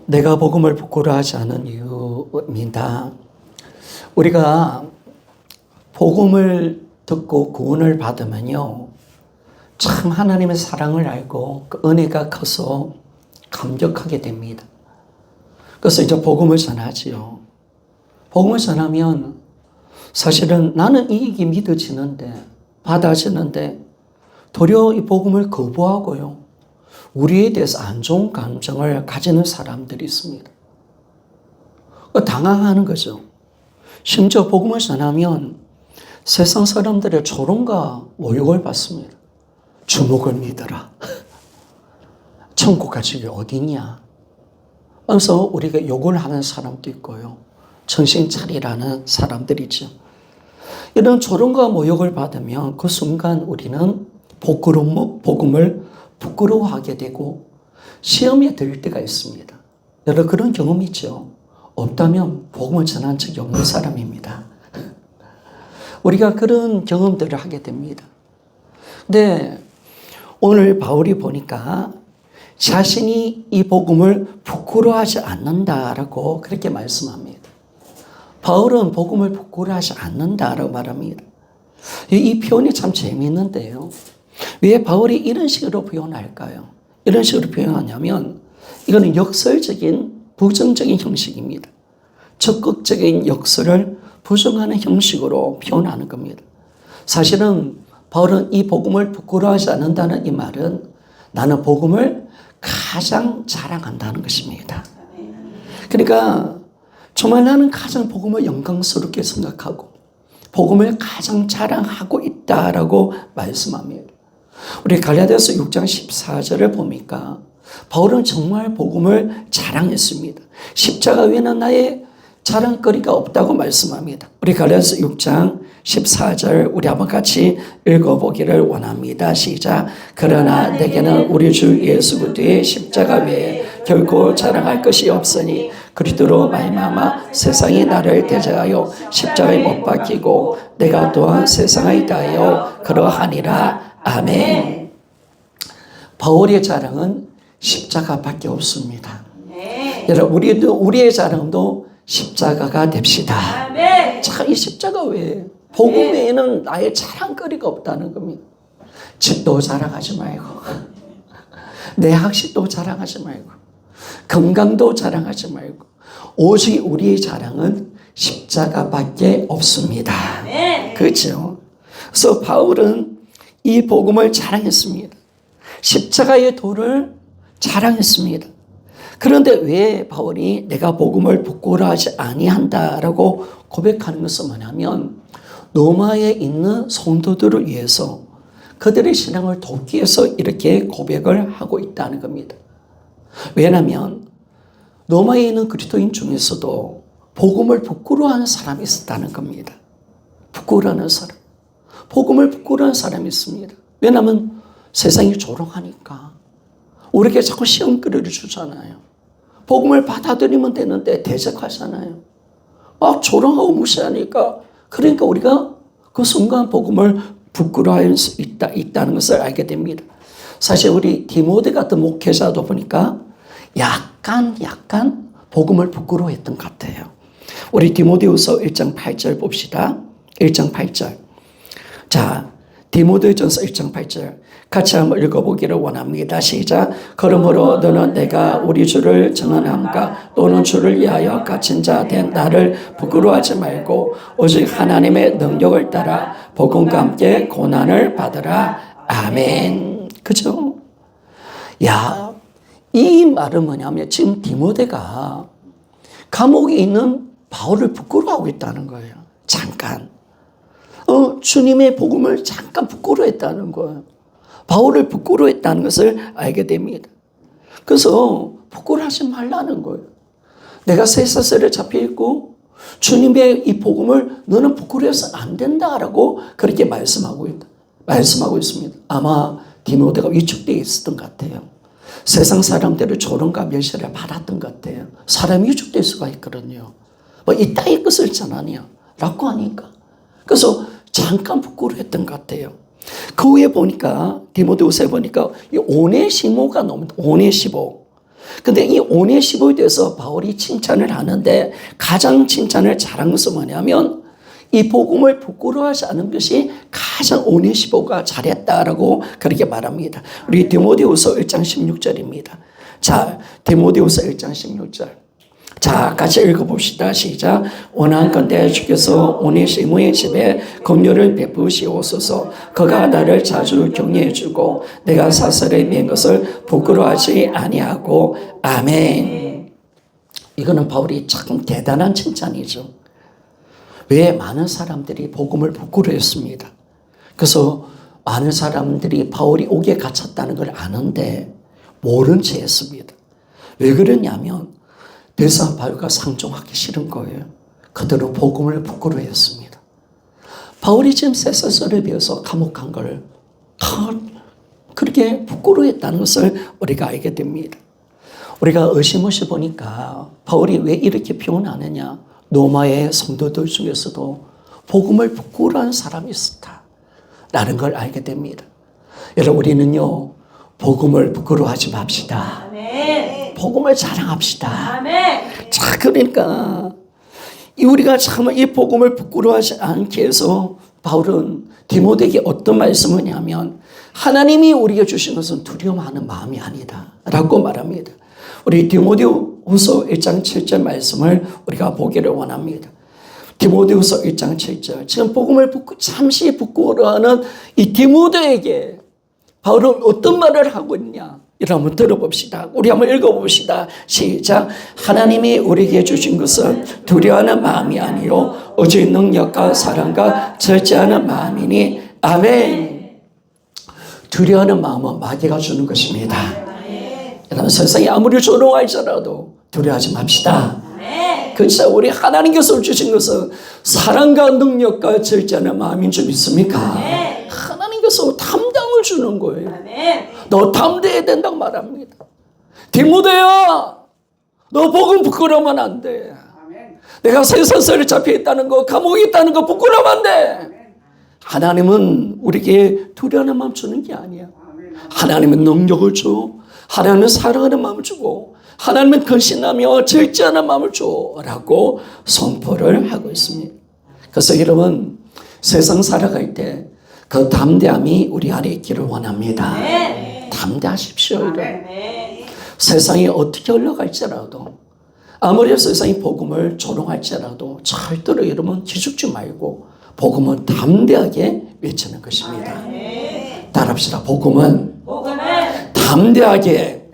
내가 복음을 부끄러워하지 않은 이유입니다. 우리가 복음을 듣고 구원을 받으면요, 참 하나님의 사랑을 알고 그 은혜가 커서 감격하게 됩니다. 그래서 이제 복음을 전하지요. 복음을 전하면 사실은 나는 이익이 믿어지는데, 받아지는데, 도리어 이 복음을 거부하고요, 우리에 대해서 안 좋은 감정을 가지는 사람들이 있습니다. 당황하는 거죠. 심지어 복음을 전하면 세상 사람들의 조롱과 모욕을 받습니다. 주목을 믿어라. 천국 갈 집이 어디냐. 그래서 우리가 욕을 하는 사람도 있고요, 정신 차리라는 사람들이죠. 이런 조롱과 모욕을 받으면 그 순간 우리는 복음을 부끄러워하게 되고 시험에 들 때가 있습니다. 여러분 그런 경험 있죠? 없다면 복음을 전한 적이 없는 사람입니다. 우리가 그런 경험들을 하게 됩니다. 근데 오늘 바울이 보니까 자신이 이 복음을 부끄러워하지 않는다라고 그렇게 말씀합니다. 바울은 복음을 부끄러워하지 않는다라고 말합니다. 이 표현이 참 재미있는데요. 왜 바울이 이런 식으로 표현할까요? 이런 식으로 표현하냐면 이거는 역설적인 부정적인 형식입니다. 적극적인 역설을 부정하는 형식으로 표현하는 겁니다. 사실은 바울은 이 복음을 부끄러워하지 않는다는 이 말은 나는 복음을 가장 자랑한다는 것입니다. 그러니까 정말 나는 가장 복음을 영광스럽게 생각하고 복음을 가장 자랑하고 있다라고 말씀합니다. 우리 갈라디아서 6장 14절을 보니까 바울은 정말 복음을 자랑했습니다. 십자가 외에는 나의 자랑거리가 없다고 말씀합니다. 우리 갈라디아서 6장 14절 우리 한번 같이 읽어보기를 원합니다. 시작. 그러나 내게는 우리 주 예수 그리스도의 십자가 외에 결코 자랑할 것이 없으니 그리스도로 말미암아 세상이 나를 대적하여 십자가에 못 박히고 내가 또한 세상에 대하여 그러하니라. 아멘. 바울의 자랑은 십자가밖에 없습니다. 여러분 우리의 자랑도 십자가가 됩시다. 아멘. 자, 이 십자가 외에 복음 외에는 나의 자랑거리가 없다는 겁니다. 집도 자랑하지 말고 내 학식도 자랑하지 말고 건강도 자랑하지 말고 오직 우리의 자랑은 십자가밖에 없습니다. 아멘. 그렇죠? 그래서 바울은 이 복음을 자랑했습니다. 십자가의 도를 자랑했습니다. 그런데 왜 바울이 내가 복음을 부끄러워하지 아니한다라고 고백하는 것은 뭐냐면 로마에 있는 성도들을 위해서 그들의 신앙을 돕기 위해서 이렇게 고백을 하고 있다는 겁니다. 왜냐하면 로마에 있는 그리스도인 중에서도 복음을 부끄러워하는 사람이 있었다는 겁니다. 부끄러워하는 사람. 복음을 부끄러워하는 사람이 있습니다. 왜냐하면 세상이 조롱하니까 우리에게 자꾸 시험거리를 주잖아요. 복음을 받아들이면 되는데 대적하잖아요. 막 조롱하고 무시하니까 그러니까 우리가 그 순간 복음을 부끄러워할 수 있다는 것을 알게 됩니다. 사실 우리 디모데 같은 목회자도 보니까 약간 복음을 부끄러워했던 것 같아요. 우리 디모데후서 1장 8절 봅시다. 1장 8절. 자, 디모데전서 1장 8절 같이 한번 읽어보기를 원합니다. 시작. 그러므로 너는 내가 우리 주를 전언함과 또는 주를 위하여 갇힌 자 된 나를 부끄러워하지 말고 오직 하나님의 능력을 따라 복음과 함께 고난을 받으라. 아멘. 그죠? 야, 이 말은 뭐냐면 지금 디모데가 감옥에 있는 바울을 부끄러워하고 있다는 거예요. 잠깐. 주님의 복음을 잠깐 부끄러워했다는 거예요. 바울을 부끄러워했다는 것을 알게 됩니다. 그래서 부끄러워하지 말라는 거예요. 내가 쇠사슬에 잡혀있고 주님의 이 복음을 너는 부끄러워해서 안 된다라고 그렇게 말씀하고 있습니다. 아마 디모데가 위축되어 있었던 것 같아요. 세상 사람들의 조롱과 멸시를 받았던 것 같아요. 사람이 위축될 수가 있거든요. 뭐 이따위 것을 전하냐 라고 하니까. 그래서 잠깐 부끄러워했던 것 같아요. 그 후에 보니까 디모데후서에 보니까 이 오네시모가 나옵니다. 오네시모. 근데 이 오네시모에 대해서 바울이 칭찬을 하는데 가장 칭찬을 잘한 것은 뭐냐면 이 복음을 부끄러워하지 않은 것이 가장 오네시모가 잘했다라고 그렇게 말합니다. 우리 디모데후서 1장 16절입니다. 자, 디모데후서 1장 16절. 자, 같이 읽어봅시다. 시작. 원하건대 주께서 오네시모의 집에 긍휼을 베푸시옵소서. 그가 나를 자주 격려해주고 내가 사설에 맨 것을 부끄러워하지 아니하고. 아멘. 이거는 바울이 참 대단한 칭찬이죠. 왜 많은 사람들이 복음을 부끄러워했습니다. 그래서 많은 사람들이 바울이 옥에 갇혔다는 걸 아는데 모른 채 했습니다. 왜 그러냐면 대사 바울과 상종하기 싫은 거예요. 그들은 복음을 부끄러워했습니다. 바울이 지금 세사서를 배워서 감옥 간 걸 다 그렇게 부끄러워했다는 것을 우리가 알게 됩니다. 우리가 의심없이 보니까 바울이 왜 이렇게 표현하느냐. 로마의 성도들 중에서도 복음을 부끄러워하는 사람이 있었다라는 걸 알게 됩니다. 여러분 우리는요. 복음을 부끄러워하지 맙시다. 아멘. 복음을 자랑합시다. 아멘. 자, 그러니까 우리가 참 이 복음을 부끄러워하지 않게 해서 바울은 디모데에게 어떤 말씀을 하냐면 하나님이 우리에게 주신 것은 두려워하는 마음이 아니다 라고 말합니다. 우리 디모데후서 1장 7절 말씀을 우리가 보기를 원합니다. 디모데후서 1장 7절. 지금 복음을 잠시 부끄러워하는 이 디모데에게 바울은 어떤 말을 하고 있냐? 여러분 한번 들어봅시다. 우리 한번 읽어봅시다. 시작. 하나님이 우리에게 주신 것은 두려워하는 마음이 아니요 오직 능력과 사랑과 절제하는 마음이니. 아멘. 두려워하는 마음은 마귀가 주는 것입니다. 여러분 세상이 아무리 조롱할지라도 두려워하지 맙시다. 그렇죠. 우리 하나님께서 주신 것은 사랑과 능력과 절제하는 마음인 줄 믿습니까? 하나님께서 담당을 주는 거예요. 너 담대해야 된다고 말합니다. 디모데야, 너 복음 부끄러우면 안 돼. 내가 세상살에 잡혀있다는 거, 감옥에 있다는 거 부끄러우면 안 돼. 하나님은 우리에게 두려워하는 마음 주는 게 아니야. 하나님은 능력을 줘. 하나님은 사랑하는 마음을 주고 하나님은 근신하며 절제하는 마음을 줘라고 선포를 하고 있습니다. 그래서 여러분 세상 살아갈 때 그 담대함이 우리 안에 있기를 원합니다. 담대하십시오. 여러분. 세상이 어떻게 흘러갈지라도 아무리 세상이 복음을 조롱할지라도 절대로 여러분 기죽지 말고 복음은 담대하게 외치는 것입니다. 따라합시다. 복음은 담대하게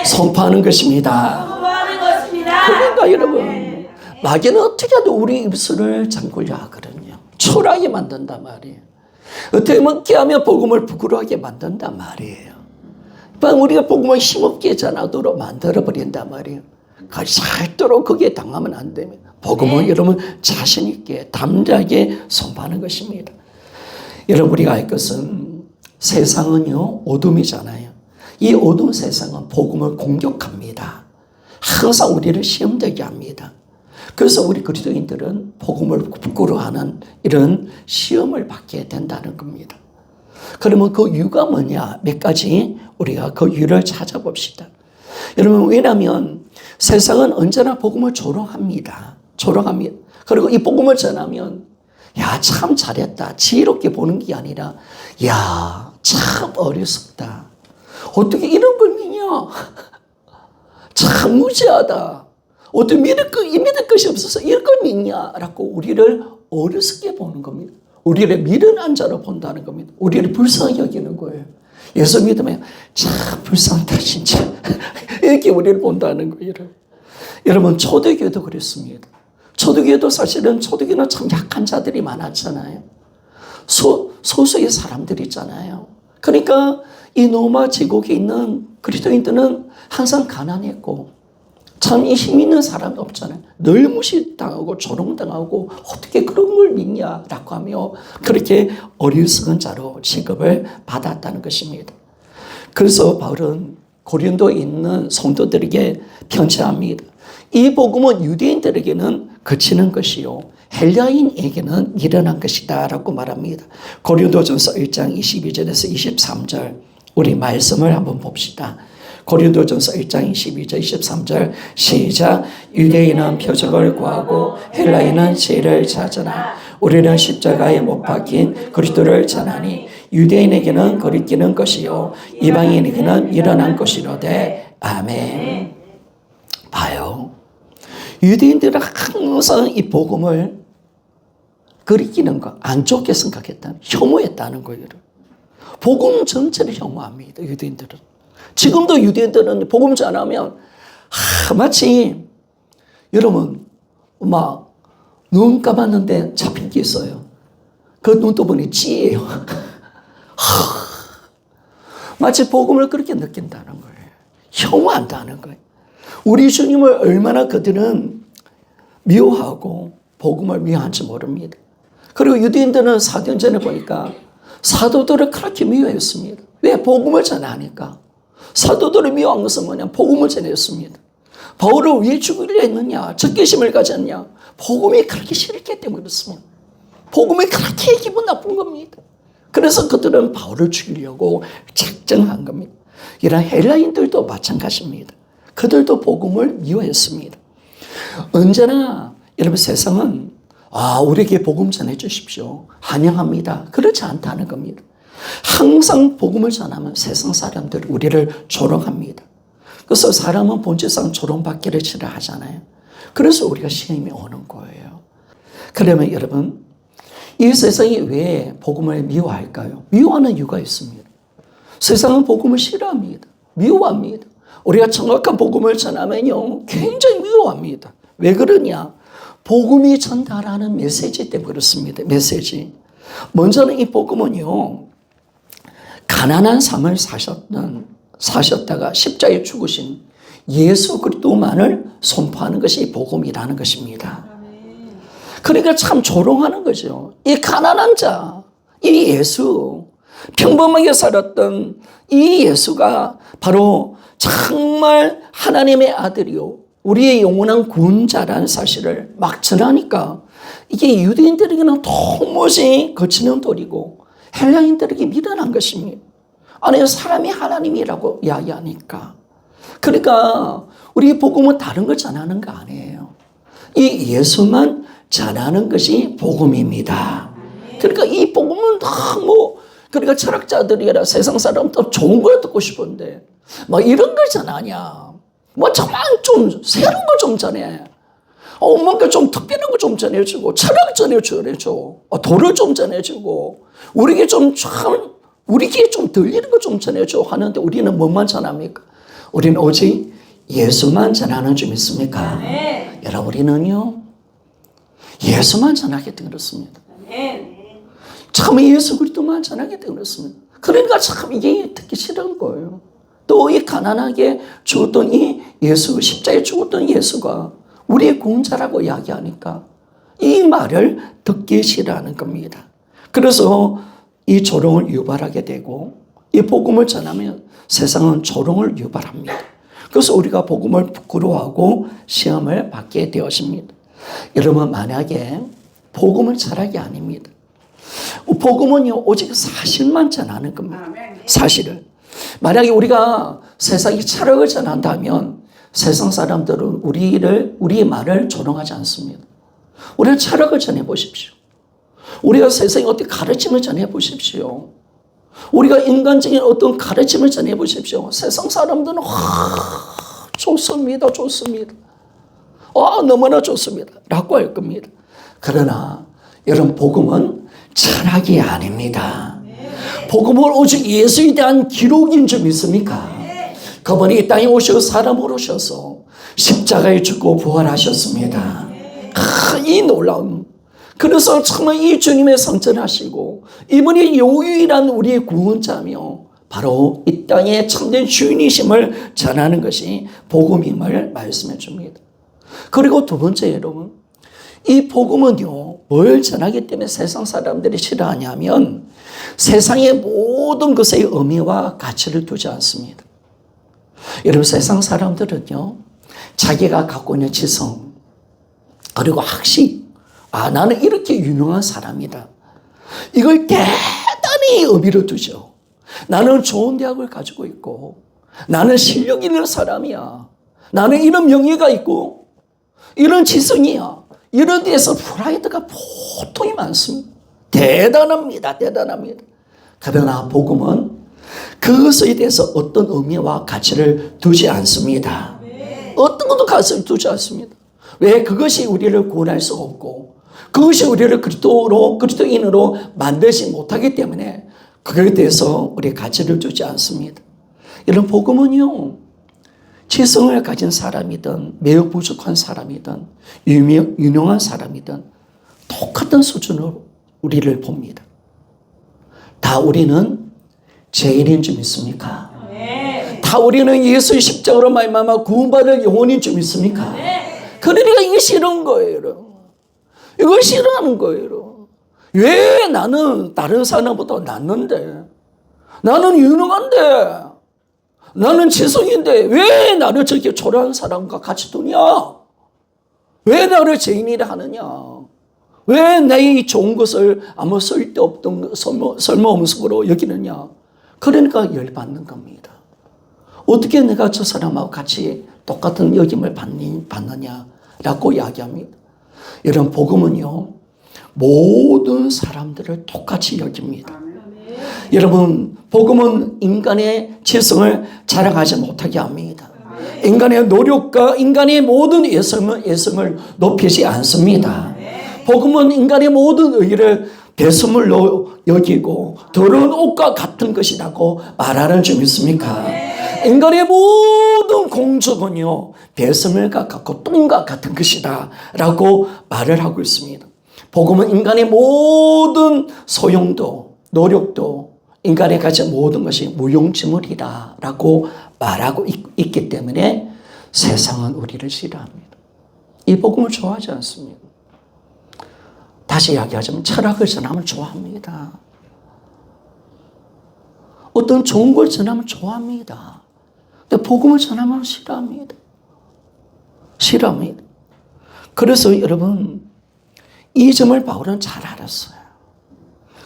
선포하는 것입니다. 그러니까 여러분 마귀는 어떻게 해도 우리 입술을 잠그려 하거든요. 초라하게 만든단 말이에요. 어떻게 먹게 하면 복음을 부끄러워하게 만든단 말이에요. 우리가 복음을 힘없게 전하도록 만들어버린단 말이에요. 절대로 거기에 당하면 안 됩니다. 복음은 여러분 자신 있게 담대하게 선포하는 것입니다. 여러분 우리가 알 것은 세상은요 어둠이잖아요. 이 어두운 세상은 복음을 공격합니다. 항상 우리를 시험되게 합니다. 그래서 우리 그리스도인들은 복음을 부끄러워하는 이런 시험을 받게 된다는 겁니다. 그러면 그 이유가 뭐냐? 몇 가지 우리가 그 이유를 찾아봅시다. 여러분 왜냐하면 세상은 언제나 복음을 조롱합니다. 조롱합니다. 그리고 이 복음을 전하면 야, 참 잘했다. 지혜롭게 보는 게 아니라 야, 참 어리석다. 어떻게 이런 걸 믿냐? 참 무지하다. 어떻게 믿을 것이 없어서 이런 걸 믿냐? 라고 우리를 어리석게 보는 겁니다. 우리를 미련한 자로 본다는 겁니다. 우리를 불쌍히 여기는 거예요. 예수 믿으면 참 불쌍하다 진짜. 이렇게 우리를 본다는 거예요. 여러분 초대교회도 그랬습니다. 초대교회도 사실은 초대교회는 참 약한 자들이 많았잖아요. 소수의 사람들이 있잖아요. 그러니까 이 로마 제국에 있는 그리스도인들은 항상 가난했고 참 힘 있는 사람이 없잖아요. 늘 무시당하고 조롱당하고 어떻게 그런 걸 믿냐라고 하며 그렇게 어리석은 자로 취급을 받았다는 것입니다. 그래서 바울은 고린도에 있는 성도들에게 편지합니다. 이 복음은 유대인들에게는 그치는 것이요 헬라인에게는 일어난 것이다 라고 말합니다. 고린도전서 1장 22절에서 23절 우리 말씀을 한번 봅시다. 고린도전서 1장 22절 23절 시작. 유대인은 표적을 구하고 헬라인은 지혜를 찾으나 우리는 십자가에 못 박힌 그리스도를 전하니 유대인에게는 거리끼는 것이요 이방인에게는 일어난 것이로되. 아멘. 봐요. 유대인들은 항상 이 복음을 거리끼는 거, 안 좋게 생각했다는, 혐오했다는 거예요. 복음 전체를 혐오합니다, 유대인들은. 지금도 유대인들은 복음 전하면 마치 여러분 막 눈 감았는데 잡힌 게 있어요. 그 눈동이 찌예요. 마치 복음을 그렇게 느낀다는 거예요. 혐오한다는 거예요. 우리 주님을 얼마나 그들은 미워하고 복음을 미워한지 모릅니다. 그리고 유대인들은 사도행전에 보니까 사도들을 그렇게 미워했습니다. 왜? 복음을 전하니까. 사도들을 미워한 것은 뭐냐? 복음을 전했습니다. 바울을 왜 죽이려 했느냐? 적개심을 가졌냐? 복음이 그렇게 싫기 때문에 그렇습니다. 복음이 그렇게 기분 나쁜 겁니다. 그래서 그들은 바울을 죽이려고 작정한 겁니다. 이런 헬라인들도 마찬가지입니다. 그들도 복음을 미워했습니다. 언제나 여러분 세상은 우리에게 복음 전해 주십시오. 환영합니다. 그렇지 않다는 겁니다. 항상 복음을 전하면 세상 사람들이 우리를 조롱합니다. 그래서 사람은 본질상 조롱받기를 싫어하잖아요. 그래서 우리가 시험이 오는 거예요. 그러면 여러분 이 세상이 왜 복음을 미워할까요? 미워하는 이유가 있습니다. 세상은 복음을 싫어합니다. 미워합니다. 우리가 정확한 복음을 전하면요 굉장히 미워합니다. 왜 그러냐? 복음이 전달하는 메시지 때문에 그렇습니다. 메시지. 먼저는 이 복음은요 가난한 삶을 사셨다가 십자가에 죽으신 예수 그리스도만을 선포하는 것이 복음이라는 것입니다. 그러니까 참 조롱하는 거죠. 이 가난한 자, 이 예수, 평범하게 살았던 이 예수가 바로 정말 하나님의 아들이요 우리의 영원한 구원자라는 사실을 막 전하니까 이게 유대인들에게는 도무지 거치는 돌이고 헬라인들에게 미련한 것입니다. 아니 사람이 하나님이라고 이야기하니까. 그러니까 우리 복음은 다른 걸 전하는 거 아니에요. 이 예수만 전하는 것이 복음입니다. 그러니까 이 복음은 그러니까 철학자들이라 세상 사람도 좋은 걸 듣고 싶은데 이런 걸 전하냐. 정말 좀 새로운 걸 좀 전해. 뭔가 좀 특별한 거 좀 전해주고 철학 전해줘. 도를 좀 전해주고 우리에게 좀 들리는 거 좀 전해줘 하는데 우리는 뭐만 전합니까? 우리는 오직 예수만 전하는 줄 믿습니까? 네. 여러분 우리는요 예수만 전하기 때문에 그렇습니다. 네. 참 예수 그리스도만 전하기 때문에 그렇습니다. 그러니까 참 이게 듣기 싫은 거예요. 또 이 가난하게 죽었던 이 예수, 십자가에 죽었던 예수가 우리의 구원자라고 이야기하니까 이 말을 듣기 싫어하는 겁니다. 그래서 이 조롱을 유발하게 되고 이 복음을 전하면 세상은 조롱을 유발합니다. 그래서 우리가 복음을 부끄러워하고 시험을 받게 되었습니다. 여러분 만약에 복음을 전하기 아닙니다. 복음은요 오직 사실만 전하는 겁니다. 사실을. 만약에 우리가 세상에 철학을 전한다면 세상 사람들은 우리의 말을 조롱하지 않습니다. 우리는 철학을 전해보십시오. 우리가 세상에 어떤 가르침을 전해보십시오. 우리가 인간적인 어떤 가르침을 전해보십시오. 세상 사람들은 좋습니다. 좋습니다. 너무나 좋습니다. 라고 할 겁니다. 그러나 여러분 복음은 철학이 아닙니다. 복음은 오직 예수에 대한 기록인 줄 믿습니까? 그분이 이 땅에 오셔서 사람으로 오셔서 십자가에 죽고 부활하셨습니다. 이 놀라운. 그래서 정말 이 주님의 성전하시고 이분이 유일한 우리의 구원자며 바로 이 땅의 참된 주인이심을 전하는 것이 복음임을 말씀해 줍니다. 그리고 두 번째 여러분, 이 복음은요 뭘 전하기 때문에 세상 사람들이 싫어하냐면 세상의 모든 것의 의미와 가치를 두지 않습니다. 여러분 세상 사람들은요 자기가 갖고 있는 지성 그리고 학식 나는 이렇게 유능한 사람이다. 이걸 대단히 의미로 두죠. 나는 좋은 대학을 가지고 있고 나는 실력 있는 사람이야. 나는 이런 명예가 있고 이런 지성이야. 이런 데서 프라이드가 보통이 많습니다. 대단합니다. 대단합니다. 그러나 복음은 그것에 대해서 어떤 의미와 가치를 두지 않습니다. 어떤 것도 가치를 두지 않습니다. 왜? 그것이 우리를 구원할 수가 없고 그것이 우리를 그리스도인으로 만들지 못하기 때문에 그거에 대해서 우리 가치를 두지 않습니다. 이런 복음은요, 지성을 가진 사람이든 매우 부족한 사람이든 유명한 사람이든 똑같은 수준으로 우리를 봅니다. 다 우리는 죄인인 줄 믿습니까? 다 우리는 예수의 십자가로 말미암아 구원받을 영혼인 줄 믿습니까? 그러니까 이게 싫은 거예요. 이거 싫어하는 거예요. 왜 나는 다른 사람보다 낫는데, 나는 유능한데, 나는 지성인데 왜 나를 저렇게 초라한 사람과 같이 두냐? 왜 나를 죄인이라 하느냐? 왜 내 좋은 것을 아무 쓸데없던 쓸모없음으로 여기느냐? 그러니까 열받는 겁니다. 어떻게 내가 저 사람하고 같이 똑같은 여김을 받느냐라고 이야기합니다. 이런 복음은요, 모든 사람들을 똑같이 여깁니다. 여러분, 복음은 인간의 지성을 자랑하지 못하게 합니다. 인간의 노력과 인간의 모든 예성을 높이지 않습니다. 복음은 인간의 모든 의의를 배설물로 여기고 더러운 옷과 같은 것이라고 말하는 줄 믿습니까? 인간의 모든 공적은요, 배설물과 같고 똥과 같은 것이다 라고 말을 하고 있습니다. 복음은 인간의 모든 소용도 노력도 인간이 가진 모든 것이 무용지물이다 라고 말하고 있기 때문에 세상은 우리를 싫어합니다. 이 복음을 좋아하지 않습니다. 다시 이야기하자면 철학을 전하면 좋아합니다. 어떤 좋은 걸 전하면 좋아합니다. 근데 복음을 전하면 싫어합니다. 싫어합니다. 그래서 여러분, 이 점을 바울은 잘 알았어요.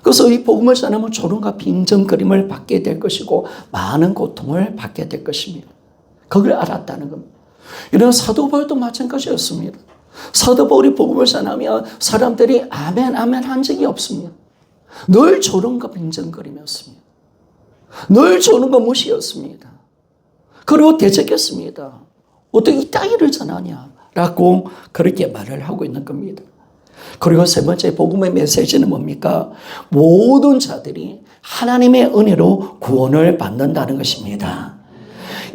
그래서 이 복음을 전하면 조롱과 빈정거림을 받게 될 것이고 많은 고통을 받게 될 것입니다. 그걸 알았다는 겁니다. 이런 사도 바울도 마찬가지였습니다. 사도 바울이 복음을 전하면 사람들이 아멘 아멘 한 적이 없습니다. 늘 조롱과 빈정거림이었습니다. 늘 조롱과 무시였습니다. 그리고 대적했습니다. 어떻게 이 따위를 전하냐라고 그렇게 말을 하고 있는 겁니다. 그리고 세 번째 복음의 메시지는 뭡니까? 모든 자들이 하나님의 은혜로 구원을 받는다는 것입니다.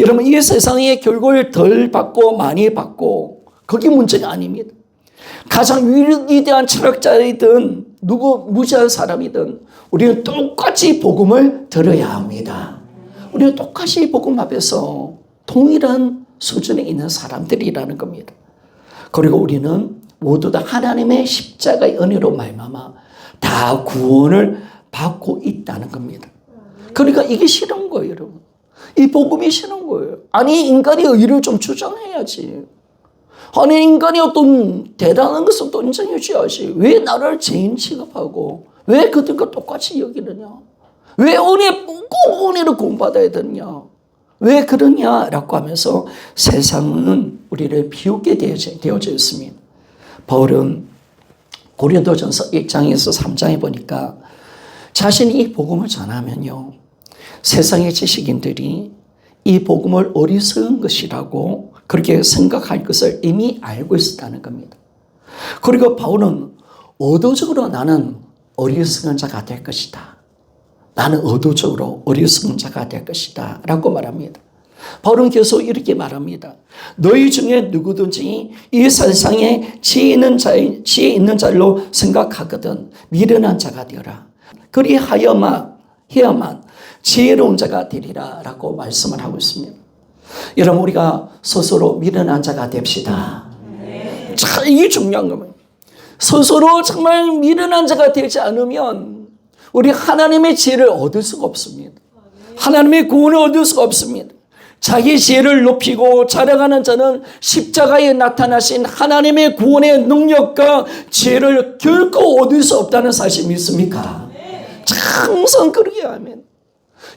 여러분, 이 세상에 결국을 덜 받고 많이 받고 그게 문제가 아닙니다. 가장 위대한 철학자이든 누구 무지한 사람이든 우리는 똑같이 복음을 들어야 합니다. 우리는 똑같이 복음 앞에서 동일한 수준에 있는 사람들이라는 겁니다. 그리고 우리는 모두 다 하나님의 십자가의 은혜로 말미암아 다 구원을 받고 있다는 겁니다. 그러니까 이게 싫은 거예요, 여러분. 이 복음이 싫은 거예요. 아니, 인간이 의를 좀 주장해야지. 아니, 인간이 어떤 대단한 것을 또 인정해 줘야지. 왜 나를 죄인 취급하고 왜 그들과 똑같이 여기느냐? 왜 꼭 은혜를 구원받아야 되느냐? 왜 그러냐라고 하면서 세상은 우리를 비웃게 되어져 있습니다. 바울은 고린도전서 1장에서 3장에 보니까 자신이 이 복음을 전하면요, 세상의 지식인들이 이 복음을 어리석은 것이라고 그렇게 생각할 것을 이미 알고 있었다는 겁니다. 그리고 바울은 의도적으로 나는 어리석은 자가 될 것이다. 나는 의도적으로 어리석은 자가 될 것이다 라고 말합니다. 바울은 계속 이렇게 말합니다. 너희 중에 누구든지 이 세상에 지혜 있는 자로 생각하거든 미련한 자가 되어라. 그리하여만 지혜로운 자가 되리라 라고 말씀을 하고 있습니다. 여러분, 우리가 스스로 미련한 자가 됩시다. 자, 이게 중요한 겁니다. 스스로 정말 미련한 자가 되지 않으면 우리 하나님의 지혜를 얻을 수가 없습니다. 하나님의 구원을 얻을 수가 없습니다. 자기 지혜를 높이고 자랑하는 자는 십자가에 나타나신 하나님의 구원의 능력과 지혜를 결코 얻을 수 없다는 사실 믿습니까? 항상 그러게 하면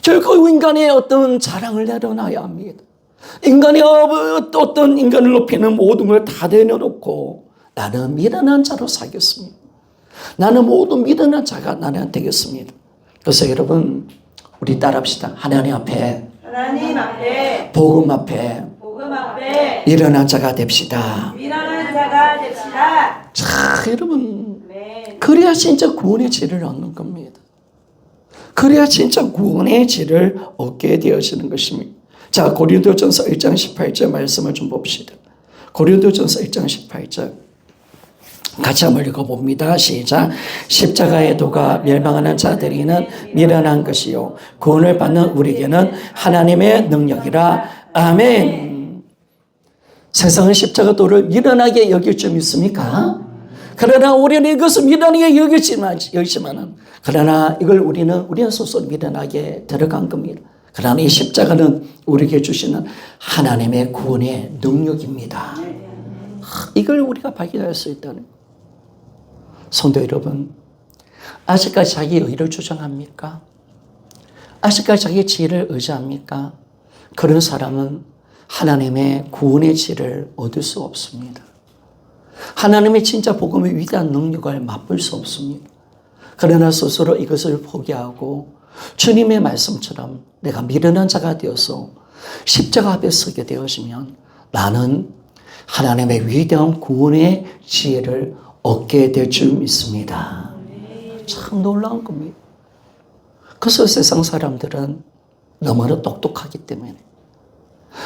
결코 인간의 어떤 자랑을 내려놔야 합니다. 인간의 어떤 인간을 높이는 모든 걸 다 내려놓고 나는 미련한 자로 살겠습니다. 나는 모든 미련한 자가 나는 되겠습니다. 그래서 여러분 우리 따라합시다. 하나님 앞에 복음 앞에 미련한 자가 됩시다. 자, 여러분 그래야 진짜 구원의 질을 얻는 겁니다. 그래야 진짜 구원의 질을 얻게 되어지는 것입니다. 자, 고린도전서 1장 18절 말씀을 좀 봅시다. 고린도전서 1장 18절 같이 한번 읽어봅니다. 시작. 십자가의 도가 멸망하는 자들에게는 미련한 것이요 구원을 받는 우리에게는 하나님의 능력이라. 아멘. 세상은 십자가 도를 미련하게 여길 줄 믿습니까? 그러나 우리는 이것을 미련하게 여기지만은 그러나 이걸 우리는 스스로 미련하게 들어간 겁니다. 그러나 이 십자가는 우리에게 주시는 하나님의 구원의 능력입니다. 이걸 우리가 발견할 수 있다는 거예요. 성도 여러분, 아직까지 자기 의를 주장합니까? 아직까지 자기 지혜를 의지합니까? 그런 사람은 하나님의 구원의 지혜를 얻을 수 없습니다. 하나님의 진짜 복음의 위대한 능력을 맛볼 수 없습니다. 그러나 스스로 이것을 포기하고 주님의 말씀처럼 내가 미련한 자가 되어서 십자가 앞에 서게 되어지면 나는 하나님의 위대한 구원의 지혜를 얻게 될 줄 믿습니다. 참 놀라운 겁니다. 그래서 세상 사람들은 너무나 똑똑하기 때문에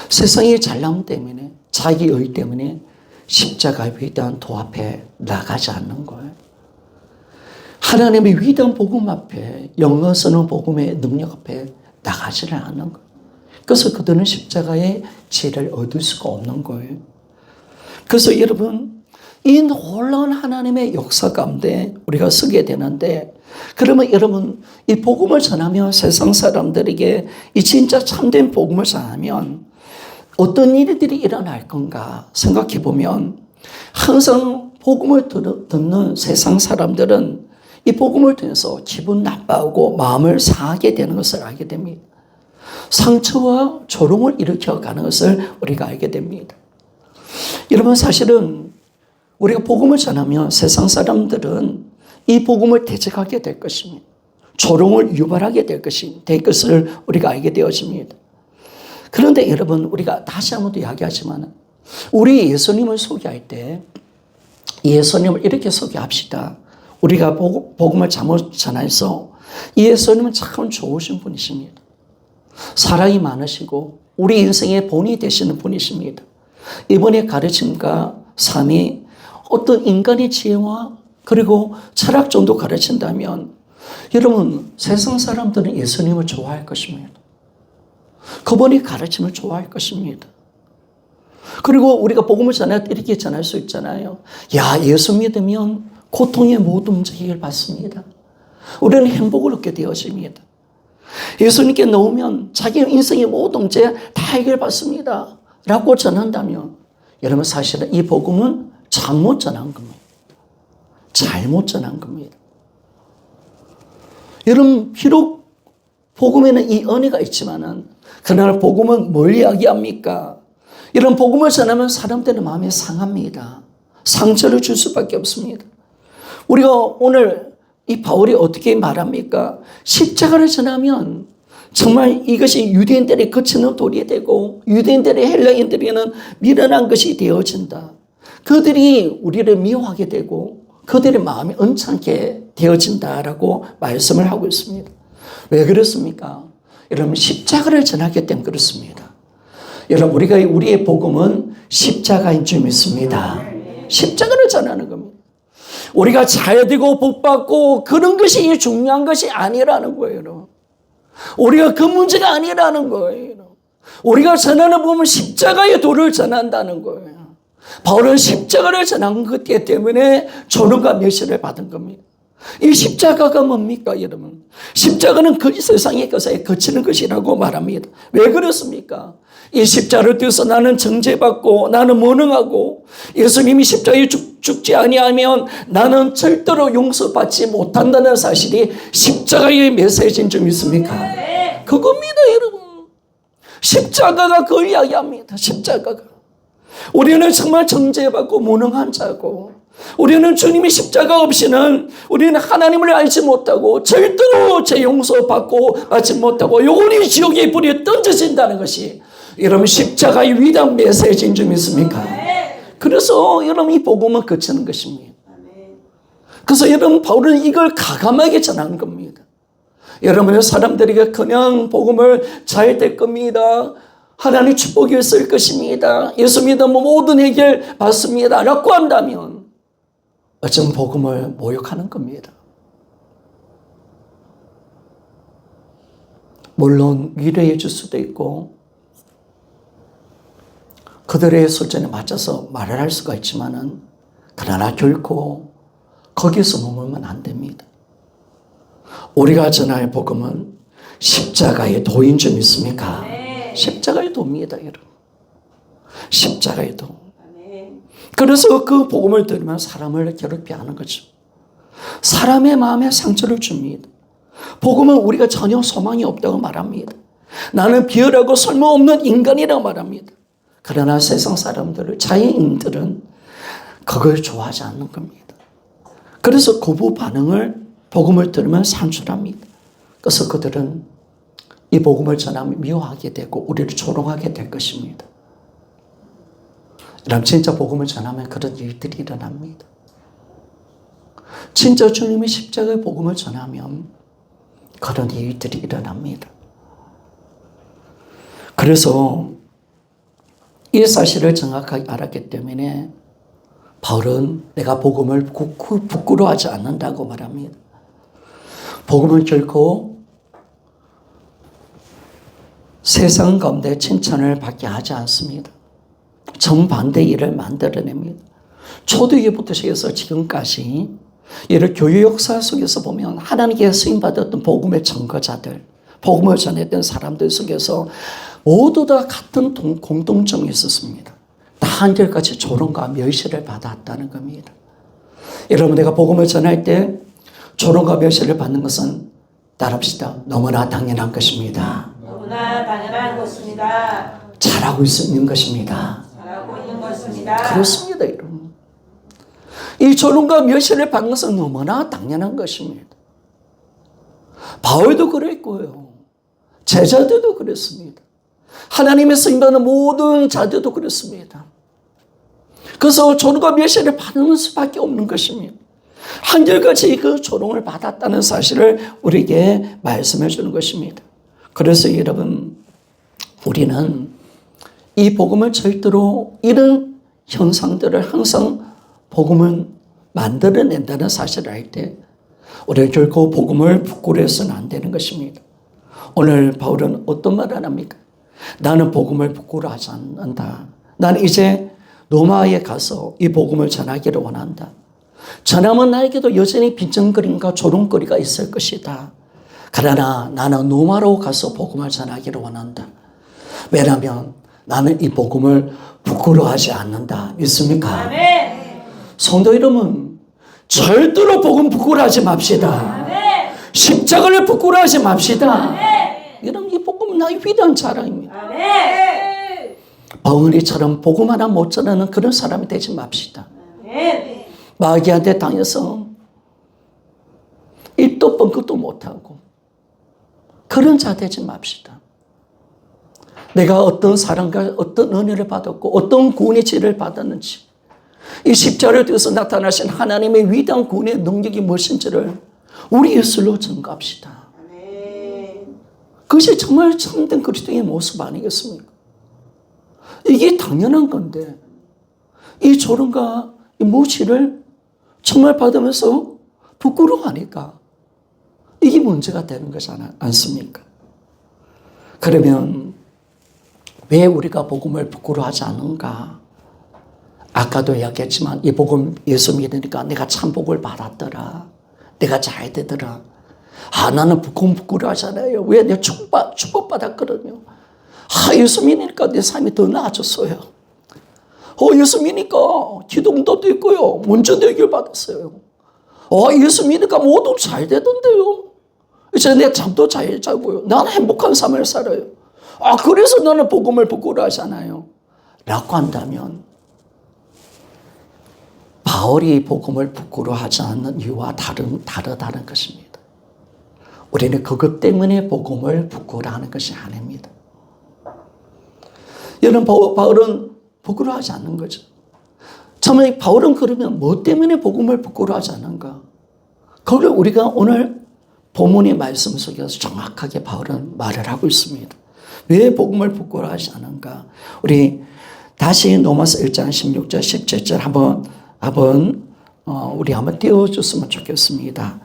세상의 잘남 때문에 자기 의 때문에 십자가의 위대한 도 앞에 나가지 않는 거예요. 하나님의 위대한 복음 앞에 영어서는 복음의 능력 앞에 나가지를 않는 거예요. 그래서 그들은 십자가의 지혜를 얻을 수가 없는 거예요. 그래서 여러분 이 놀라운 하나님의 역사 가운데 우리가 서게 되는데 그러면 여러분 이 복음을 전하면 세상 사람들에게 이 진짜 참된 복음을 전하면 어떤 일들이 일어날 건가 생각해 보면 항상 복음을 듣는 세상 사람들은 이 복음을 통해서 기분 나빠하고 마음을 상하게 되는 것을 알게 됩니다. 상처와 조롱을 일으켜가는 것을 우리가 알게 됩니다. 여러분 사실은 우리가 복음을 전하면 세상 사람들은 이 복음을 대적하게 될 것입니다. 조롱을 유발하게 될 것을 우리가 알게 되어집니다. 그런데 여러분 우리가 다시 한번 더 이야기하지만 우리 예수님을 소개할 때 예수님을 이렇게 소개합시다. 우리가 복음을 잘못 전해서 예수님은 참 좋으신 분이십니다. 사랑이 많으시고 우리 인생의 본이 되시는 분이십니다. 이번에 가르침과 삶이 어떤 인간의 지혜와 그리고 철학 정도 가르친다면 여러분 세상 사람들은 예수님을 좋아할 것입니다. 그분의 가르침을 좋아할 것입니다. 그리고 우리가 복음을 전할 때 이렇게 전할 수 있잖아요. 야, 예수 믿으면 고통의 모든 문제 해결받습니다. 우리는 행복을 얻게 되어집니다. 예수님께 놓으면 자기 인생의 모든 문제 다 해결받습니다. 라고 전한다면 여러분 사실은 이 복음은 잘못 전한 겁니다. 잘못 전한 겁니다. 여러분 비록 복음에는 이 은혜가 있지만은 그러나 복음은 뭘 이야기합니까? 이런 복음을 전하면 사람들의 마음이 상합니다. 상처를 줄 수밖에 없습니다. 우리가 오늘 이 바울이 어떻게 말합니까? 십자가를 전하면 정말 이것이 유대인들이 거치는 돌이 되고 유대인들의 헬라인들에게는 미련한 것이 되어진다. 그들이 우리를 미워하게 되고 그들의 마음이 언짢게 되어진다라고 말씀을 하고 있습니다. 왜 그렇습니까? 여러분 십자가를 전하기 때문에 그렇습니다. 여러분 우리의 복음은 십자가인 줄 믿습니다. 십자가를 전하는 겁니다. 우리가 잘 되고 복받고 그런 것이 중요한 것이 아니라는 거예요. 여러분. 우리가 그 문제가 아니라는 거예요. 우리가 전하는 복음은 십자가의 도를 전한다는 거예요. 바울은 십자가를 전한 것 때문에 조롱과 멸시를 받은 겁니다. 이 십자가가 뭡니까 여러분? 십자가는 그 세상의 것에 거치는 것이라고 말합니다. 왜 그렇습니까? 이 십자가를 띄어서 나는 정죄받고 나는 무능하고 예수님이 십자가에 죽지 아니하면 나는 절대로 용서받지 못한다는 사실이 십자가의 메시지인 줄 믿습니까? 그겁니다, 여러분. 십자가가 그걸 이야기합니다. 십자가가. 우리는 정말 정죄받고 무능한 자고, 우리는 주님이 십자가 없이는 우리는 하나님을 알지 못하고 절대로 제 용서받고 받지 못하고 영원히 지옥의 불에 던져진다는 것이 여러분 십자가의 위대한 메시지인 줄 믿습니까? 그래서 여러분 이 복음은 그치는 것입니다. 그래서 여러분 바울은 이걸 가감하게 전한 겁니다. 여러분의 사람들에게 그냥 복음을 잘 될 겁니다. 하나님 축복이 있을 것입니다. 예수 믿으면 모든 해결 받습니다. 라고 한다면 어쩌면 복음을 모욕하는 겁니다. 물론 위로해 줄 수도 있고 그들의 수준에 맞춰서 말을 할 수가 있지만은 그러나 결코 거기서 머물면 안 됩니다. 우리가 전할 복음은 십자가의 도인 줄 믿습니까? 네. 십자가의 도입니다, 여러분. 십자가의 도. 네. 그래서 그 복음을 들으면 사람을 괴롭게 하는 거죠. 사람의 마음에 상처를 줍니다. 복음은 우리가 전혀 소망이 없다고 말합니다. 나는 비열하고 쓸모없는 인간이라고 말합니다. 그러나 세상 사람들을, 자연인들은 그걸 좋아하지 않는 겁니다. 그래서 거부 반응을 복음을 들으면 산출합니다. 그래서 그들은 이 복음을 전하면 미워하게 되고 우리를 조롱하게 될 것입니다. 여러분 진짜 복음을 전하면 그런 일들이 일어납니다. 진짜 주님의 십자가의 복음을 전하면 그런 일들이 일어납니다. 그래서 이 사실을 정확하게 알았기 때문에 바울은 내가 복음을 부끄러워하지 않는다고 말합니다. 복음은 결코 세상 가운데 칭찬을 받게 하지 않습니다. 정반대의 일을 만들어냅니다. 초대교회부터 시작해서 지금까지 이를 교회 역사 속에서 보면 하나님께 쓰임받았던 복음의 증거자들, 복음을 전했던 사람들 속에서 모두 다 같은 공통점이 있었습니다. 다 한결같이 조롱과 멸시를 받았다는 겁니다. 여러분 내가 복음을 전할 때 조롱과 멸시를 받는 것은 따라합시다. 너무나 당연한 것입니다. 너무나 당연한 것입니다. 잘하고 있는 것입니다. 잘하고 있는 것입니다. 그렇습니다, 여러분. 이 조롱과 멸시를 받는 것은 너무나 당연한 것입니다. 바울도 그랬고요. 제자들도 그랬습니다. 하나님의 쓰임받는 모든 자들도 그렇습니다. 그래서 조롱과 멸시를 받는 수밖에 없는 것입니다. 한결같이 그 조롱을 받았다는 사실을 우리에게 말씀해 주는 것입니다. 그래서 여러분 우리는 이 복음을 절대로 이런 현상들을 항상 복음을 만들어낸다는 사실을 알 때 우리는 결코 복음을 부끄러워해서는 안 되는 것입니다. 오늘 바울은 어떤 말을 합니까? 나는 복음을 부끄러워하지 않는다. 나는 이제 로마에 가서 이 복음을 전하기를 원한다. 전하면 나에게도 여전히 빈정거림과 조롱거리가 있을 것이다. 그러나 나는 로마로 가서 복음을 전하기를 원한다. 왜냐하면 나는 이 복음을 부끄러워하지 않는다. 믿습니까? 아멘. 성도 여러분, 절대로 복음 부끄러워하지 맙시다. 아멘. 십자가를 부끄러워하지 맙시다. 아멘. 여러분 이 복음은 나의 위대한 자랑입니다. 아멘. 바울이처럼 복음 하나 못 전하는 그런 사람이 되지 맙시다. 아멘. 마귀한테 당해서 입도 뻥끗도 못하고 그런 자 되지 맙시다. 내가 어떤 사랑과 어떤 은혜를 받았고 어떤 구원의 지혜를 받았는지 이 십자가를 통해서 나타나신 하나님의 위대한 구원의 능력이 무엇인지를 우리 예술로 증거합시다. 아멘. 그것이 정말 참된 그리스도의 모습 아니겠습니까? 이게 당연한 건데 이 조롱과 이 무시를 정말 받으면서 부끄러워하니까 이게 문제가 되는 것이 않습니까? 그러면 왜 우리가 복음을 부끄러워하지 않는가? 아까도 이야기했지만 이 복음 예수 믿으니까 내가 참 복을 받았더라. 내가 잘 되더라. 나는 복음 부끄러워하잖아요. 왜? 내가 축복받았거든요. 예수 믿으니까 내 삶이 더 나아졌어요. 예수 믿으니까 기도응답도 있고요. 문제도 해결받았어요. 예수 믿으니까 모두 잘 되던데요. 이제 내 잠도 잘 자고요. 나는 행복한 삶을 살아요. 그래서 나는 복음을 부끄러워하잖아요. 라고 한다면 바울이 복음을 부끄러워하지 않는 이유와 다르다는 것입니다. 우리는 그것 때문에 복음을 부끄러워하는 것이 아닙니다. 여러분, 바울은 부끄러워하지 않는 거죠. 참, 바울은 그러면 뭐 때문에 복음을 부끄러워하지 않는가? 그걸 우리가 오늘 본문의 말씀 속에서 정확하게 바울은 말을 하고 있습니다. 왜 복음을 부끄러워하지 않은가? 우리 다시 로마서 1장 16절 17절 우리 한번 띄워줬으면 좋겠습니다.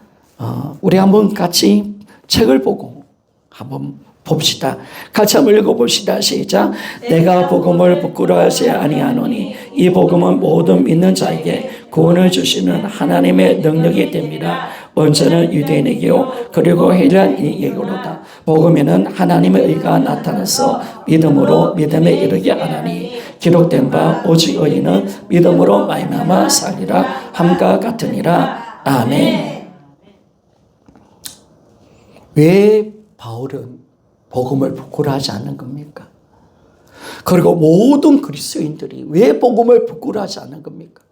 우리 한번 같이 책을 보고 한번 봅시다. 같이 한번 읽어봅시다. 시작. 내가 복음을 부끄러워하지 아니하노니 이 복음은 모든 믿는 자에게 구원을 주시는 하나님의 능력이 됩니다. 먼저는 유대인에게요 그리고 헬라인에게로다. 복음에는 하나님의 의가 나타나서 믿음으로 믿음에 이르게 하나니 기록된 바 오직 의인은 믿음으로 말미암아 살리라 함과 같으니라. 아멘. 왜 바울은 복음을 부끄러워하지 않는 겁니까? 그리고 모든 그리스도인들이 왜 복음을 부끄러워하지 않는 겁니까?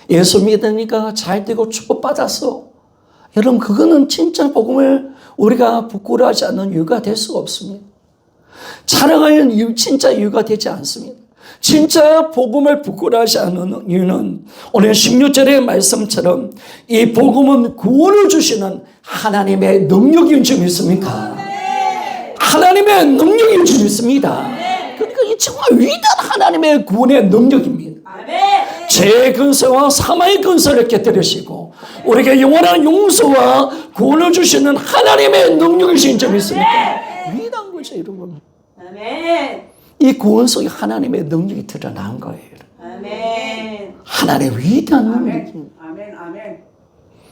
예수 믿으니까 잘 되고 축복받았어. 여러분, 그거는 진짜 복음을 우리가 부끄러워하지 않는 이유가 될 수가 없습니다. 자랑하는 이유, 진짜 이유가 되지 않습니다. 진짜 복음을 부끄러워하지 않는 이유는 오늘 16절의 말씀처럼 이 복음은 구원을 주시는 하나님의 능력인 줄 믿습니까? 하나님의 능력인 줄 믿습니다. 그러니까 이 정말 위대한 하나님의 구원의 능력입니다. 죄의 근세와 사망의 근세를 깨뜨리시고 우리에게 영원한 용서와 구원을 주시는 하나님의 능력이신 줄 믿습니까? 위대한 거죠, 여러분. 이 구원 속에 하나님의 능력이 드러난 거예요. 하나님의 위대한 능력이.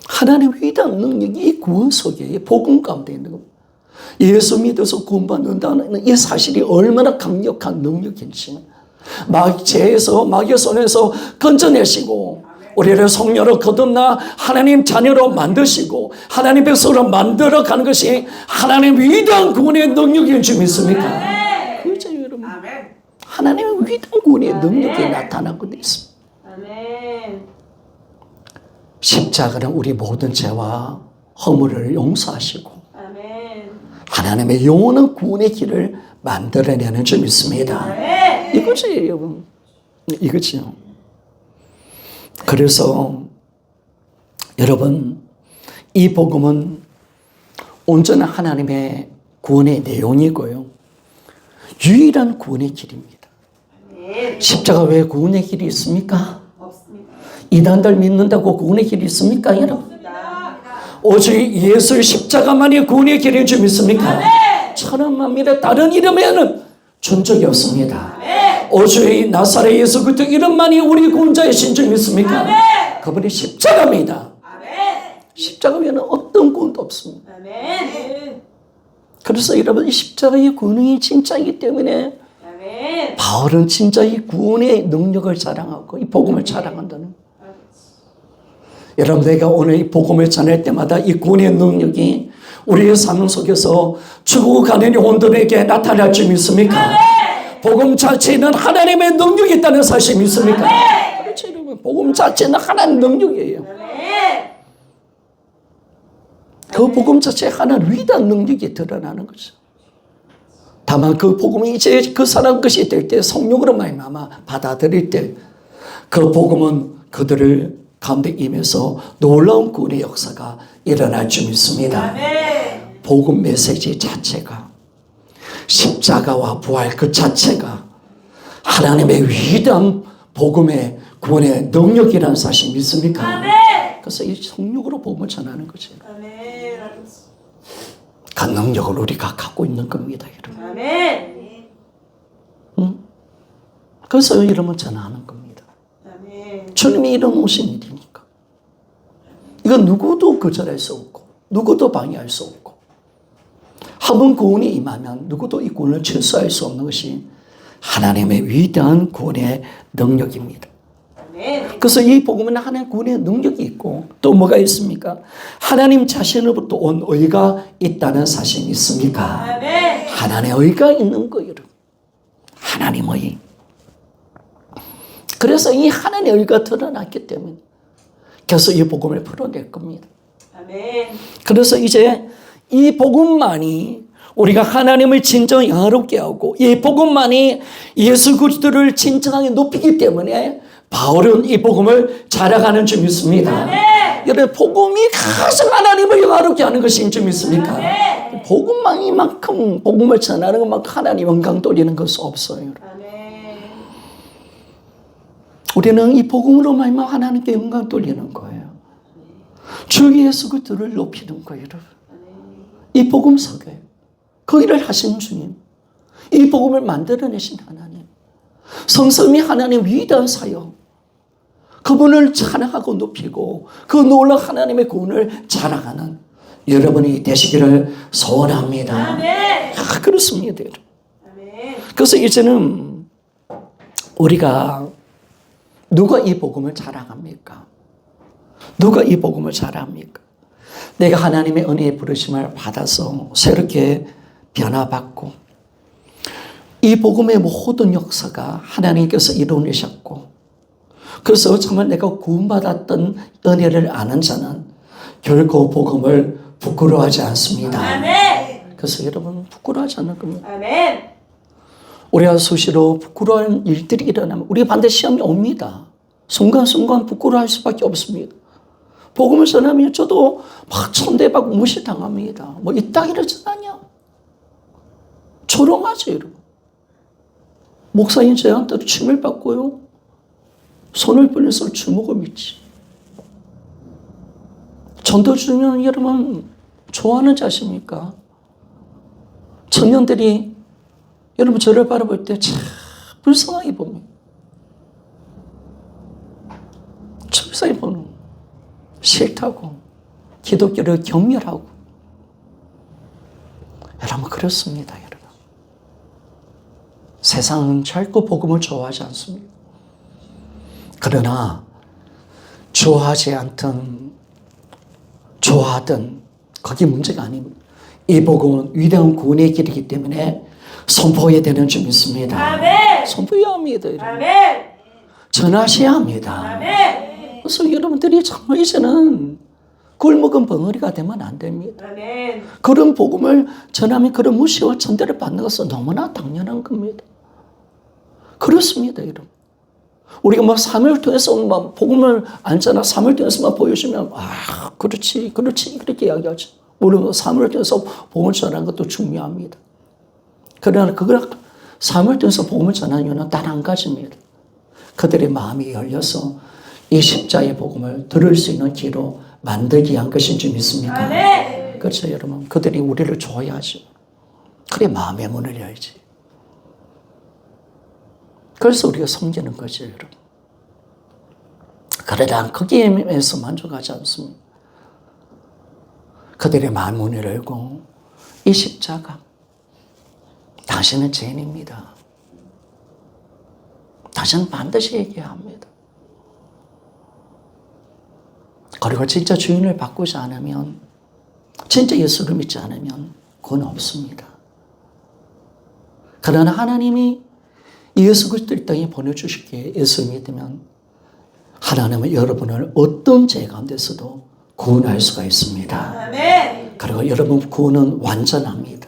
하나님의 위대한 능력이 이 구원 속에, 이 복음 가운데 있는 겁니다. 예수 믿어서 구원받는다는 이 사실이 얼마나 강력한 능력인지, 죄에서 마귀의 손에서 건져내시고 우리를 성녀로 거듭나 하나님 자녀로 만드시고 하나님 백성으로 만들어가는 것이 하나님의 위대한 구원의 능력인 줄 믿습니까? 그렇죠, 여러분. 하나님의 위대한 구원의 능력이 나타나고 있습니다. 십자가는 우리 모든 죄와 허물을 용서하시고 하나님의 영원한 구원의 길을 만들어내는 줄 믿습니다. 이거지, 여러분. 이거지요. 그래서 여러분, 이 복음은 온전한 하나님의 구원의 내용이고요. 유일한 구원의 길입니다. 십자가 외에 구원의 길이 있습니까? 없습니다. 이단들 믿는다고 구원의 길이 있습니까, 여러분? 오직 예수의 십자가만이 구원의 길인 줄 믿습니까? 천한 만민의 다른 이름에는 준 적이 없습니다. 오직 나사렛 예수 그리스도 이름만이 우리 구원자이신 줄 믿습니까? 그분이 십자가입니다. 십자가 외에는 어떤 구원도 없습니다. 그래서 여러분, 이 십자가의 구원이 진짜이기 때문에 바울은 진짜 이 구원의 능력을 자랑하고 이 복음을 자랑한다는 거예요. 여러분, 내가 오늘 이 복음을 전할 때마다 이 구원의 능력이 우리의 삶 속에서 죽어가는 영혼들에게 나타날 줄 믿습니까? 복음 자체는 하나님의 능력이 있다는 사실 믿습니까? 그렇죠, 여러분. 복음 자체는 하나님의 능력이에요. 그 복음 자체에 하나님 위대한 능력이 드러나는 거죠. 다만 그 복음이 이제 그 사람 것이 될 때, 성령으로 말미암아 받아들일 때 그 복음은 그들을 가운데 임해서 놀라운 구원의 역사가 일어날 줄 믿습니다. 복음 메시지 자체가, 십자가와 부활 그 자체가 하나님의 위대한 복음의 구원의 능력이라는 사실 믿습니까? 그래서 이 성령으로 복음을 전하는 거죠. 그 능력을 우리가 갖고 있는 겁니다, 여러분. 그래서 이름을 전하는 겁니다. 주님이 이뤄놓으신 일이니까. 이건 누구도 거절할 수 없고 누구도 방해할 수 없고, 한번 구원이 임하면 누구도 이 구원을 철수할 수 없는 것이 하나님의 위대한 구원의 능력입니다. 아멘. 그래서 이 복음은 하나님 구원의 능력이 있고 또 뭐가 있습니까? 하나님 자신으로부터 온 의가 있다는 사실이 있습니까? 아멘. 하나님의 의가 있는 거예요. 여러분. 하나님의 의. 그래서 이 하나님의 의가 드러났기 때문에 그래서 이 복음을 풀어낼 겁니다. 아멘. 그래서 이제 이 복음만이 우리가 하나님을 진정 영화롭게 하고 이 복음만이 예수 그리스도를 진정하게 높이기 때문에 바울은 이 복음을 자랑하는 줄 믿습니다. 아멘. 여러분 복음이 가장 하나님을 영화롭게 하는 것인 줄 믿습니까? 아멘. 복음만이만큼 복음을 전하는 것만큼 하나님 영광 돌리는 것은 없어요. 아멘. 우리는 이 복음으로 말미암아 하나님께 영광 돌리는 거예요. 주 예수 그리스도를 높이는 거예요. 여러분. 이 복음 속에 그 일을 하신 주님, 이 복음을 만들어내신 하나님, 성삼위 하나님 위대한 사역, 그분을 자랑하고 높이고 그 놀라운 하나님의 구원을 자랑하는 여러분이 되시기를 소원합니다. 아멘. 그렇습니다. 아멘. 그래서 이제는 우리가 누가 이 복음을 자랑합니까? 누가 이 복음을 자랑합니까? 내가 하나님의 은혜의 부르심을 받아서 새롭게 변화받고 이 복음의 모든 역사가 하나님께서 이루어내셨고 그래서 정말 내가 구원받았던 은혜를 아는 자는 결코 복음을 부끄러워하지 않습니다. 아멘. 그래서 여러분 부끄러워하지 않을 겁니다. 아멘. 우리가 수시로 부끄러워하는 일들이 일어나면 우리가 반드시 시험이 옵니다. 순간순간 부끄러워할 수밖에 없습니다. 복음을 전하면 저도 막 천대받고 무시당합니다. 뭐 이따위를 전하냐? 조롱하죠, 여러분. 목사님 저한테 침을 받고요. 손을 벌려서 주먹을 믿지. 전도 주면 여러분 좋아하는 자십니까? 청년들이 여러분 저를 바라볼 때 참 불쌍하게 봅니다. 불쌍하게 보는 싫다고 기독교를 경멸하고 여러분 그렇습니다. 여러분 세상은 결코 복음을 좋아하지 않습니다. 그러나 좋아하지 않든 좋아하든 그게 문제가 아닙니다. 이 복음은 위대한 구원의 길이기 때문에 선포해야 되는 줄 믿습니다. 아멘. 선포해야 합니다. 여러분. 아멘. 전하셔야 합니다. 아멘. 그래서 여러분들이 정말 이제는 굴먹은 벙어리가 되면 안 됩니다. 아멘. 그런 복음을 전하면 그런 무시와 천대를 받는 것은 너무나 당연한 겁니다. 그렇습니다, 여러분. 우리가 막 사무엘 통해서 막 복음을 알잖아. 사무엘 통해서만 보여주면 그렇지 그렇게 이야기하죠. 물론 사무엘 통해서 복음을 전하는 것도 중요합니다. 그러나 그걸 사무엘 통해서 복음을 전하는 이유는 단 한 가지입니다. 그들의 마음이 열려서 이 십자의 복음을 들을 수 있는 기로 만들기 위한 것인 줄 믿습니까? 아멘. 그렇죠, 여러분. 그들이 우리를 좋아하죠. 그래 마음의 문을 열지. 그래서 우리가 섬기는 거죠, 여러분. 그러나 거기에서 만족하지 않습니다. 그들의 마음 문을 열고 이 십자가 당신은 죄인입니다. 당신은 반드시 얘기해야 합니다. 그리고 진짜 주인을 바꾸지 않으면 진짜 예수를 믿지 않으면 구원 없습니다. 그러나 하나님이 예수 그리스도를 땅에 보내주시기에 예수 믿으면 하나님은 여러분을 어떤 죄 가운데서도 구원할 수가 있습니다. 아멘. 그리고 여러분 구원은 완전합니다.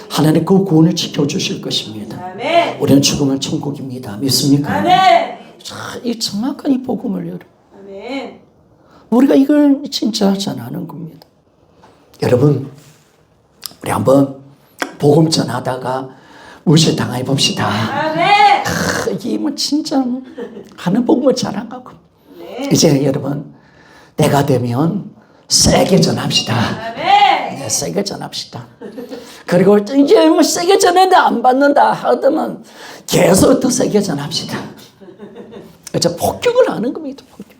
하나님 그 구원을 지켜주실 것입니다. 아멘. 우리는 죽으면 천국입니다. 믿습니까? 아멘. 자, 이 정확한 이 복음을 여러분. 아멘. 우리가 이걸 진짜 전하는 겁니다. 여러분, 우리 한번 복음 전하다가 무시당해 봅시다. 아멘. 이게 뭐 진짜 하는 복음을 자랑하고. 네. 이제 여러분, 때가 되면 세게 전합시다. 아멘. 네, 세게 전합시다. 그리고 이제 뭐 세게 전했는데 안 받는다 하더만 계속 더 세게 전합시다. 이제 폭격을 하는 겁니다. 폭격.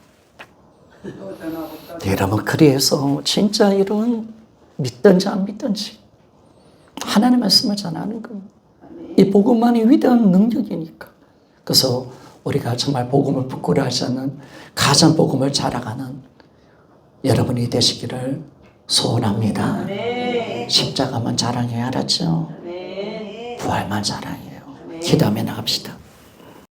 여러분, 그래서 진짜 이런 믿든지 안 믿든지 하나님의 말씀을 전하는 겁니다. 이 복음만이 위대한 능력이니까. 그래서 우리가 정말 복음을 부끄러워하지 않는 가장 복음을 자랑하는 여러분이 되시기를 소원합니다. 아멘. 십자가만 자랑해야 알았죠? 아멘. 부활만 자랑해요. 기도하며 나갑시다.